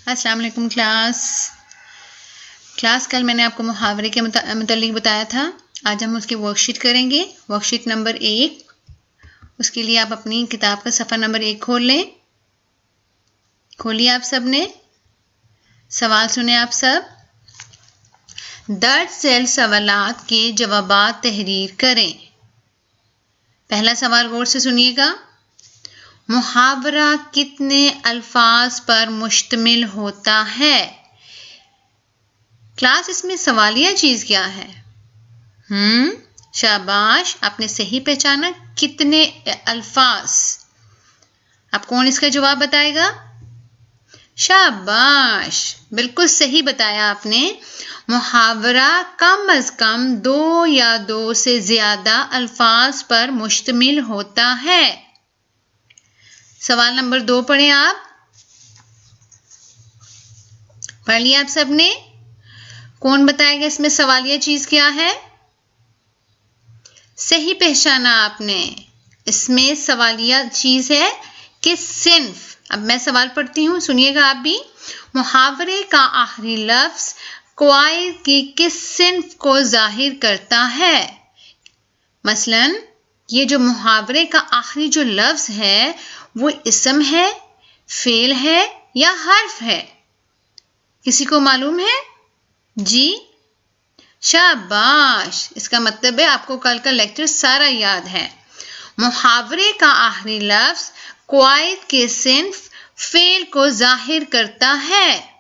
अस्सलाम वालेकुम क्लास कल मैंने आपको मुहावरे के मुतालिक बताया था। आज हम उसकी वर्कशीट करेंगे, वर्कशीट नंबर 1। उसके लिए आप अपनी किताब का सफ़ा नंबर 1 खोल लें। खोलिए आप सब ने, सवाल सुने आप सब। दर्ज सेल सवालात के जवाबात तहरीर करें। पहला सवाल गौर से सुनिएगा। मुहावरा कितने अल्फाज पर मुश्तमिल होता है? क्लास इसमें सवालिया चीज क्या है? शाबाश, आपने सही पहचाना। कितने अल्फाज। अब कौन इसका जवाब बताएगा? शाबाश, बिल्कुल सही बताया आपने। मुहावरा कम अज कम 2 या 2 से ज्यादा अल्फाज पर मुश्तमिल होता है। सवाल नंबर 2 पढ़ें आप। पढ़ लिया आप सबने? कौन बताएगा इसमें सवालिया चीज क्या है? सही पहचाना आपने। इसमें सवालिया चीज है कि सिन्फ। अब मैं सवाल पढ़ती हूं, सुनिएगा आप भी। मुहावरे का आखिरी लफ्ज क़वाइद की किस सिन्फ को जाहिर करता है? मसलन ये जो मुहावरे का आखिरी जो लफ्ज है वो इसम है, फेल है या हर्फ है? किसी को मालूम है? जी, शाबाश। इसका मतलब है आपको कल का लेक्चर सारा याद है। मुहावरे का आखिरी लफ्ज क़वाइद के सिन्फ फेल को जाहिर करता है।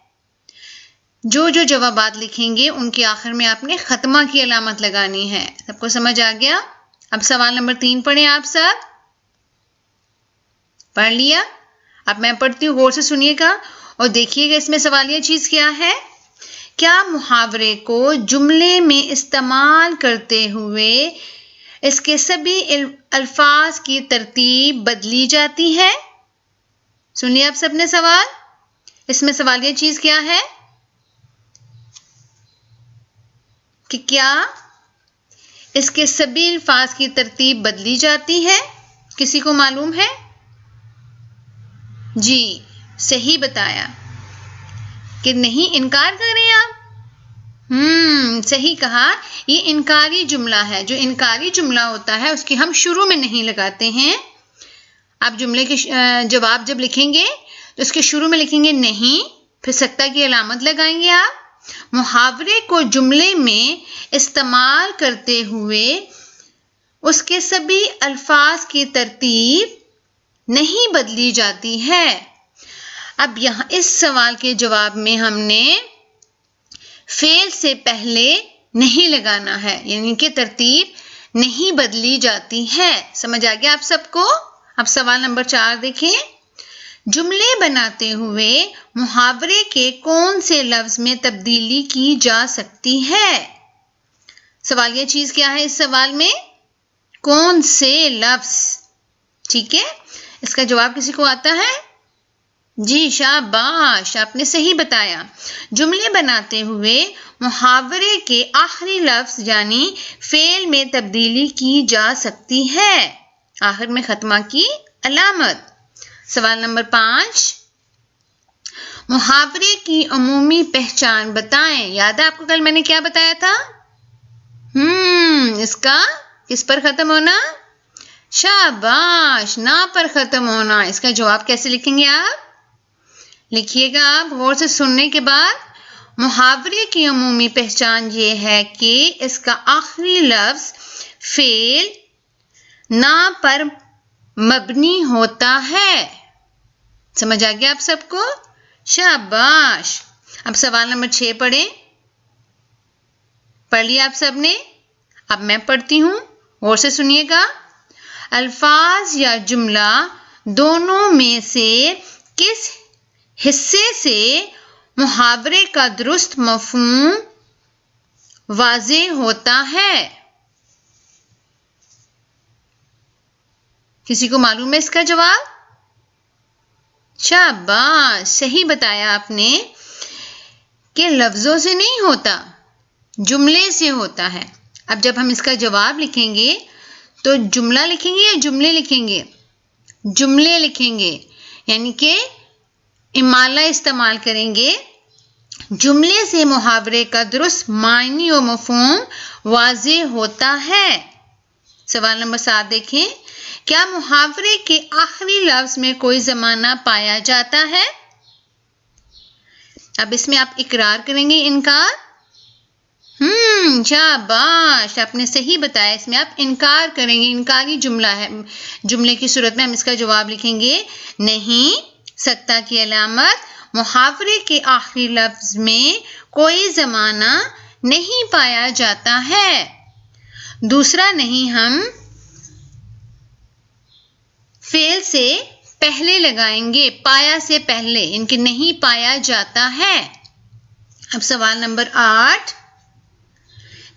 जो जो जवाबात लिखेंगे उनके आखिर में आपने खत्मा की अलामत लगानी है। सबको समझ आ गया? अब सवाल नंबर 3 पढ़ें आप सब। पढ़ लिया? अब मैं पढ़ती हूँ, गौर से सुनिएगा और देखिएगा इसमें सवालिया चीज क्या है। क्या मुहावरे को जुमले में इस्तेमाल करते हुए इसके सभी अल्फाज की तरतीब बदली जाती है? सुनिए आप सबने सवाल। इसमें सवालिया चीज क्या है कि क्या इसके सभी अल्फाज की तरतीब बदली जाती है? किसी को मालूम है? जी, सही बताया कि नहीं। इनकार कर रहे हैं आप? सही कहा। ये इनकारी जुमला है। जो इनकारी जुमला होता है उसके हम शुरू में नहीं लगाते हैं। आप जुमले के जवाब जब लिखेंगे तो उसके शुरू में लिखेंगे नहीं, फिर सख्ता की अलामत लगाएंगे आप। मुहावरे को जुमले में इस्तेमाल करते हुए उसके सभी अल्फाज की तरतीब नहीं बदली जाती है। अब यहां इस सवाल के जवाब में हमने फेल से पहले नहीं लगाना है, यानी कि तरतीब नहीं बदली जाती है। समझ आ गया आप सबको? अब सवाल नंबर 4 देखें। जुमले बनाते हुए मुहावरे के कौन से लफ्ज में तब्दीली की जा सकती है? सवालिया चीज क्या है इस सवाल में? कौन से लफ्ज? ठीक है, इसका जवाब किसी को आता है? जी, शाबाश, आपने सही बताया। जुमले बनाते हुए मुहावरे के आखिरी लफ्ज यानी फेल में तब्दीली की जा सकती है। आखिर में खत्मा की अलामत। सवाल नंबर 5। मुहावरे की अमूमी पहचान बताएं। याद है आपको कल मैंने क्या बताया था? इसका किस पर खत्म होना? शाबाश, ना पर खत्म होना। इसका जवाब कैसे लिखेंगे आप? लिखिएगा आप गौर से सुनने के बाद। मुहावरे की अमूमी पहचान ये है कि इसका आखिरी लफ्ज फेल ना पर मबनी होता है। समझ आ गया आप सबको? शाबाश। अब सवाल नंबर 6 पढ़ें। पढ़ लिया आप सबने? अब मैं पढ़ती हूं, गौर से सुनिएगा। अल्फाज या जुमला दोनों में से किस हिस्से से मुहावरे का दुरुस्त मफहूम वाज़े होता है? किसी को मालूम है इसका जवाब? शाबाश, सही बताया आपने कि लफ्जों से नहीं होता, जुमले से होता है। अब जब हम इसका जवाब लिखेंगे तो जुमला लिखेंगे या जुमले लिखेंगे? जुमले लिखेंगे, यानी कि इमाला इस्तेमाल करेंगे, जुमले से मुहावरे का दुरुस्त मायने और मफहूम वाज़ेह होता है। सवाल नंबर 7 देखें, क्या मुहावरे के आखिरी लफ्ज में कोई ज़माना पाया जाता है? अब इसमें आप इकरार करेंगे, इनकार। शाबाश, आपने सही बताया। इसमें आप इनकार करेंगे, इनकारी जुमला है। जुमले की सूरत में हम इसका जवाब लिखेंगे नहीं। सत्ता की अलामत, मुहावरे के आखिरी लफ्ज में कोई ज़माना नहीं पाया जाता है। दूसरा नहीं हम फेल से पहले लगाएंगे, पाया से पहले, इनके नहीं पाया जाता है। अब सवाल नंबर 8,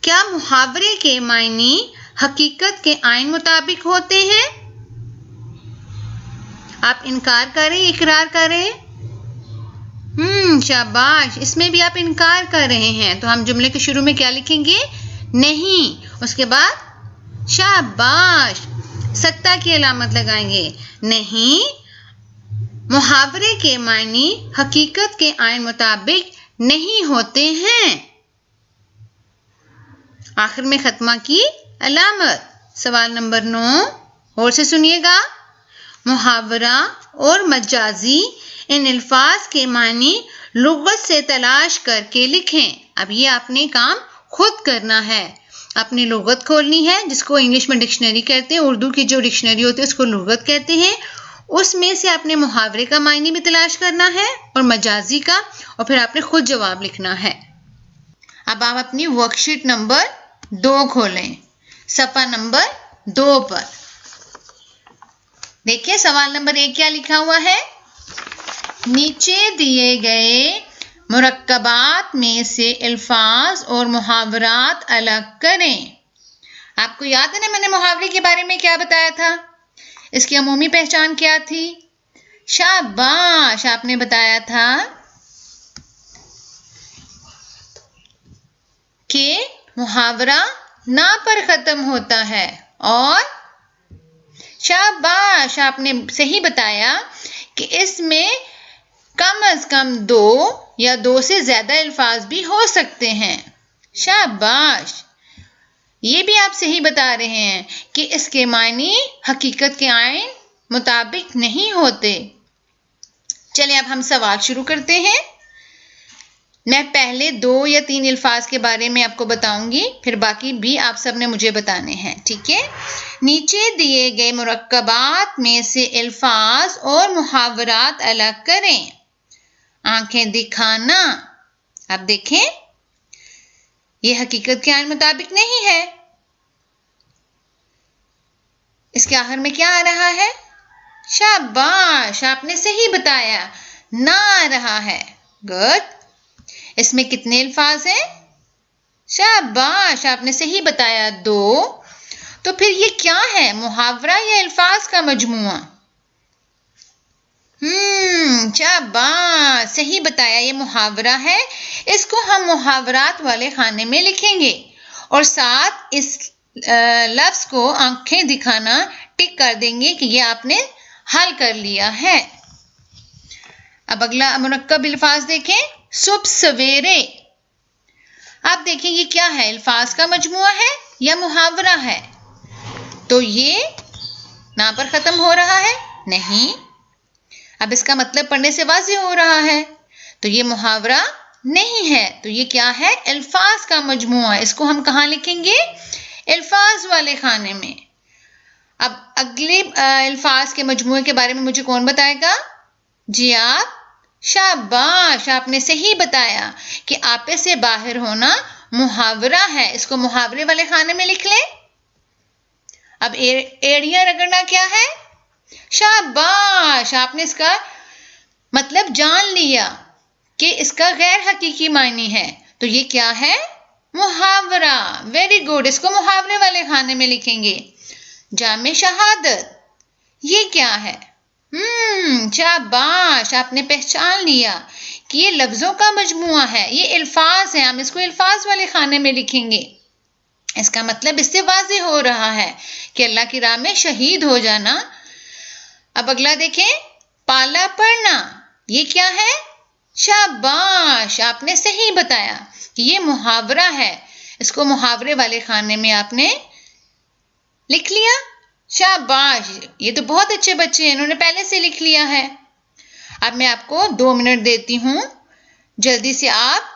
क्या मुहावरे के मायने हकीकत के आइन मुताबिक होते हैं? आप इनकार करें, इकरार करें? शाबाश, इसमें भी आप इनकार कर रहे हैं। तो हम जुमले के शुरू में क्या लिखेंगे? नहीं। उसके बाद शाबाश, सत्ता की अलामत लगाएंगे। नहीं, मुहावरे के मायने हकीकत के आइन मुताबिक नहीं होते हैं। आखिर में खत्मा की अलामत। सवाल नंबर 9 और से सुनिएगा। मुहावरा और मजाजी इन अल्फाज के मानी लुगत से तलाश करके लिखें। अब ये आपने काम खुद करना है। अपनी लुगत खोलनी है, जिसको इंग्लिश में डिक्शनरी कहते हैं, उर्दू की जो डिक्शनरी होती है उसको लुगत कहते हैं। उसमें से आपने मुहावरे का मायने भी तलाश करना है और मजाजी का, और फिर आपने खुद जवाब लिखना है। अब आप अपनी वर्कशीट नंबर 2 खोलें, सफ़ा नंबर 2 पर। देखिए सवाल नंबर 1 क्या लिखा हुआ है। नीचे दिए गए मुरक्कबात में से अल्फाज और मुहावरात अलग करें। आपको याद है ना, मैंने मुहावरे के बारे में क्या बताया था? इसकी अमूमी पहचान क्या थी? शाबाश, आपने बताया था कि मुहावरा ना पर खत्म होता है, और शाबाश, आपने सही बताया कि इसमें कम अज कम 2 या 2 से ज्यादा अल्फाज भी हो सकते हैं। शाबाश, ये भी आप सही बता रहे हैं कि इसके मायने हकीकत के आइन मुताबिक नहीं होते। चलिए अब हम सवाल शुरू करते हैं। मैं पहले 2 या 3 अल्फाज के बारे में आपको बताऊंगी, फिर बाकी भी आप सब ने मुझे बताने हैं, ठीक है? नीचे दिए गए मुरक्कबात में से अल्फाज और मुहावरात अलग करें। आंखें दिखाना। अब देखें, यह हकीकत के आइन मुताबिक नहीं है। इसके आखिर में क्या आ रहा है? शाबाश, आपने सही बताया, ना आ रहा है। गुड। इसमें कितने अल्फाज हैं? शाबाश, आपने सही बताया, 2। तो फिर ये क्या है, मुहावरा या अल्फाज का मजमुआ? शाबाश, सही बताया, ये मुहावरा है। इसको हम मुहावरात वाले खाने में लिखेंगे और साथ इस लफ्ज को आंखें दिखाना टिक कर देंगे कि ये आपने हल कर लिया है। अब अगला मुरक्कब अल्फाज देखें। सुबह सवेरे। आप देखें ये क्या है, अल्फाज का मजमुआ है या मुहावरा है? तो ये ना पर खत्म हो रहा है? नहीं। अब इसका मतलब पढ़ने से वाज़ेह हो रहा है, तो ये मुहावरा नहीं है। तो ये क्या है? अल्फाज का मजमुआ। इसको हम कहाँ लिखेंगे? अल्फाज वाले खाने में। अब अगले अल्फाज के मजमुए के बारे में मुझे कौन बताएगा? जी आप। शाबाश, आपने सही बताया कि आपे से बाहर होना मुहावरा है। इसको मुहावरे वाले खाने में लिख लें। अब एड़ियां रगड़ना क्या है? शाबाश, आपने इसका मतलब जान लिया कि इसका गैर हकीकी मायने है। तो ये क्या है? मुहावरा। वेरी गुड, इसको मुहावरे वाले खाने में लिखेंगे। जामे शहादत, ये क्या है? शाबाश, आपने पहचान लिया कि ये लफ्जों का मजमुआ है, ये अल्फाज है। हम इसको अल्फाज वाले खाने में लिखेंगे। इसका मतलब इससे वाज़ेह हो रहा है कि अल्लाह की राह में शहीद हो जाना। अब अगला देखें, पाला पड़ना। ये क्या है? शाबाश, आपने सही बताया कि ये मुहावरा है। इसको मुहावरे वाले खाने में आपने लिख लिया। शाबाश, ये तो बहुत अच्छे बच्चे हैं, इन्होंने पहले से लिख लिया है। अब मैं आपको 2 मिनट देती हूं, जल्दी से आप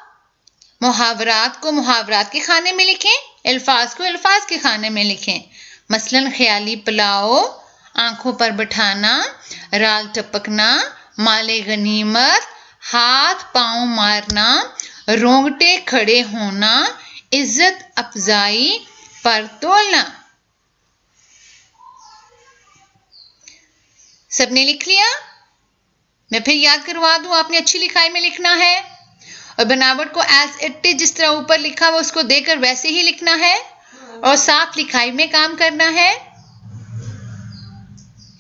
मुहावरात को मुहावरात के खाने में लिखें, अल्फाज को अल्फाज के खाने में लिखें। मसलन ख्याली पुलाव, आंखों पर बिठाना, राल टपकना, माले गनीमत, हाथ पांव मारना, रोंगटे खड़े होना, इज्जत अफजाई, पर तोलना। सबने लिख लिया? मैं फिर याद करवा दूं, आपने अच्छी लिखाई में लिखना है और बनावट को एज इट इज जिस तरह ऊपर लिखा हुआ उसको देकर वैसे ही लिखना है और साफ लिखाई में काम करना है।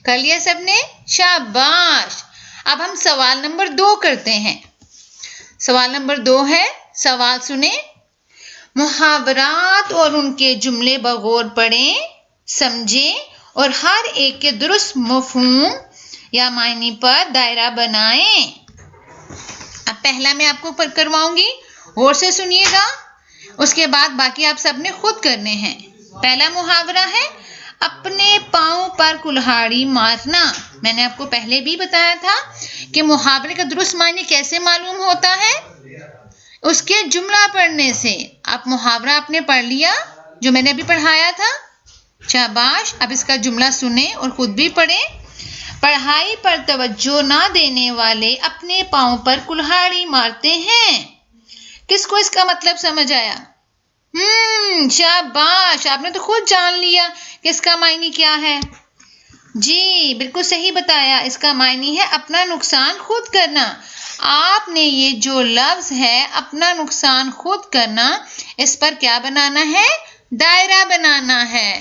कर लिया सबने? शाबाश। अब हम सवाल नंबर 2 करते हैं। सवाल नंबर 2 है, सवाल सुने। मुहावरात और उनके जुमले बगौर पढ़ें, समझें और हर एक के दुरुस्त मफहूम या मायने पर दायरा बनाएं। अब पहला मैं आपको करवाऊंगी, गौर से सुनिएगा, उसके बाद बाकी आप सबने खुद करने हैं। पहला मुहावरा है अपने पांव पर कुल्हाड़ी मारना। मैंने आपको पहले भी बताया था कि मुहावरे का दुरुस्त मायने कैसे मालूम होता है, उसके जुमला पढ़ने से। आप मुहावरा आपने पढ़ लिया जो मैंने अभी पढ़ाया था, शाबाश। अब इसका जुमला सुने और खुद भी पढ़ें। पढ़ाई पर तवज्जो ना देने वाले अपने पांव पर कुल्हाड़ी मारते हैं। किसको इसका मतलब समझ आया? शाबाश, आपने तो खुद जान लिया कि इसका मायने क्या है। जी बिल्कुल सही बताया, इसका मायने है अपना नुकसान खुद करना। आपने ये जो लफ्ज है अपना नुकसान खुद करना, इस पर क्या बनाना है? दायरा बनाना है।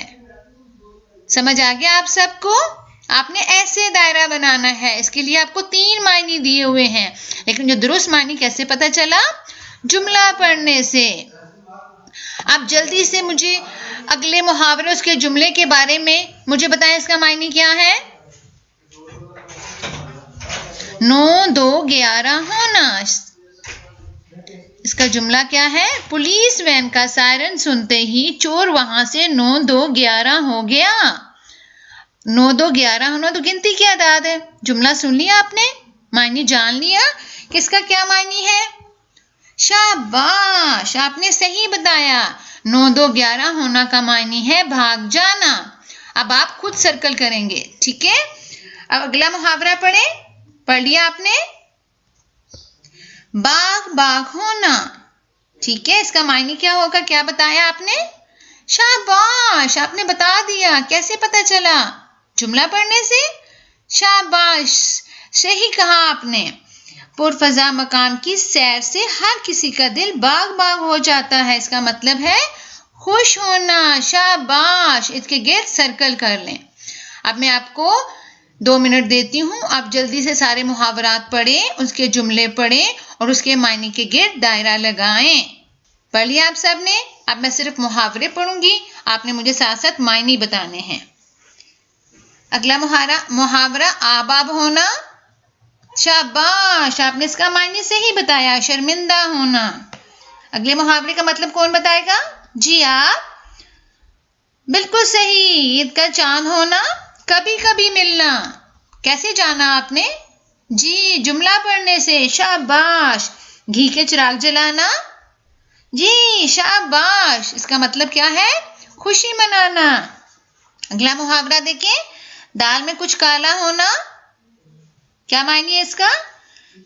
समझ आ गया आप सबको? आपने ऐसे दायरा बनाना है। इसके लिए आपको 3 मायने दिए हुए हैं, लेकिन जो दुरुस्त मायने कैसे पता चला? जुमला पढ़ने से। आप जल्दी से मुझे अगले मुहावरे उसके जुमले के बारे में मुझे बताएं, इसका मायने क्या है? 9 2 11 होना। इसका जुमला क्या है? पुलिस वैन का सायरन सुनते ही चोर वहां से 9 2 11 हो गया। 9 2 11 होना तो गिनती की आदाद है। जुमला सुन लिया आपने, मायने जान लिया कि इसका क्या मायने है। शाबाश, आपने सही बताया। 9 2 11 होना का मायने है भाग जाना। अब आप खुद सर्कल करेंगे, ठीक है? अब अगला मुहावरा पढ़ लिया आपने? बाग बाग होना, ठीक है? इसका मायने क्या होगा, क्या बताया आपने? शाबाश, आपने बता दिया। कैसे पता चला? जुमला पढ़ने से। शाबाश, सही कहा आपने। पुरफजा मकाम की सैर से हर किसी का दिल बाग बाग हो जाता है। इसका मतलब है खुश होना। शाबाश, इसके गिर्द सर्कल कर लें। अब मैं आपको 2 मिनट देती हूं, आप जल्दी से सारे मुहावरात पढ़ें, उसके जुमले पढ़ें और उसके मायने के गिर्द दायरा लगाएं। पढ़ लिया आप सबने? अब मैं सिर्फ मुहावरे पढ़ूंगी, आपने मुझे साथ साथ मायने बताने हैं। अगला मुहावरा आबाब होना। शाबाश, आपने इसका मायने सही बताया, शर्मिंदा होना। अगले मुहावरे का मतलब कौन बताएगा? जी आप। बिल्कुल सही, ईद का चांद होना, कभी कभी मिलना। कैसे जाना आपने? जी जुमला पढ़ने से। शाबाश। घी के चिराग जलाना। जी शाबाश, इसका मतलब क्या है? खुशी मनाना। अगला मुहावरा देखें, दाल में कुछ काला होना। क्या मायने है इसका?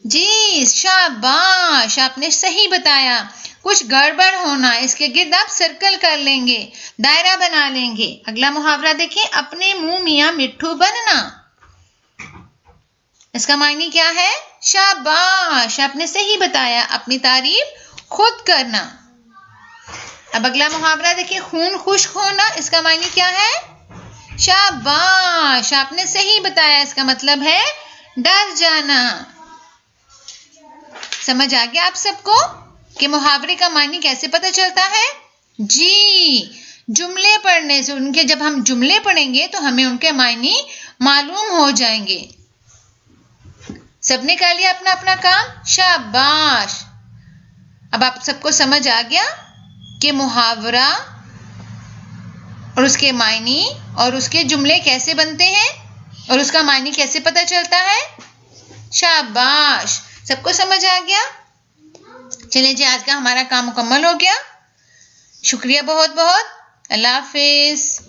जी शाबाश, आपने सही बताया, कुछ गड़बड़ होना। इसके गिर्द आप सर्कल कर लेंगे, दायरा बना लेंगे। अगला मुहावरा देखें, अपने मुंह मियां मिट्ठू बनना। इसका मायने क्या है? शाबाश, आपने सही बताया, अपनी तारीफ खुद करना। अब अगला मुहावरा देखिए, खून खुश्क होना। इसका मायने क्या है? शाबाश, आपने सही बताया, इसका मतलब है डर जाना। समझ आ गया आप सबको कि मुहावरे का मायने कैसे पता चलता है? जी जुमले पढ़ने से। उनके जब हम जुमले पढ़ेंगे तो हमें उनके मायने मालूम हो जाएंगे। सबने कर लिया अपना अपना काम, शाबाश। अब आप सबको समझ आ गया कि मुहावरा और उसके मायने और उसके जुमले कैसे बनते हैं और उसका मायने कैसे पता चलता है। शाबाश, सबको समझ आ गया। चलिए जी, आज का हमारा काम मुकम्मल हो गया। शुक्रिया बहुत बहुत। अल्लाह हाफिज।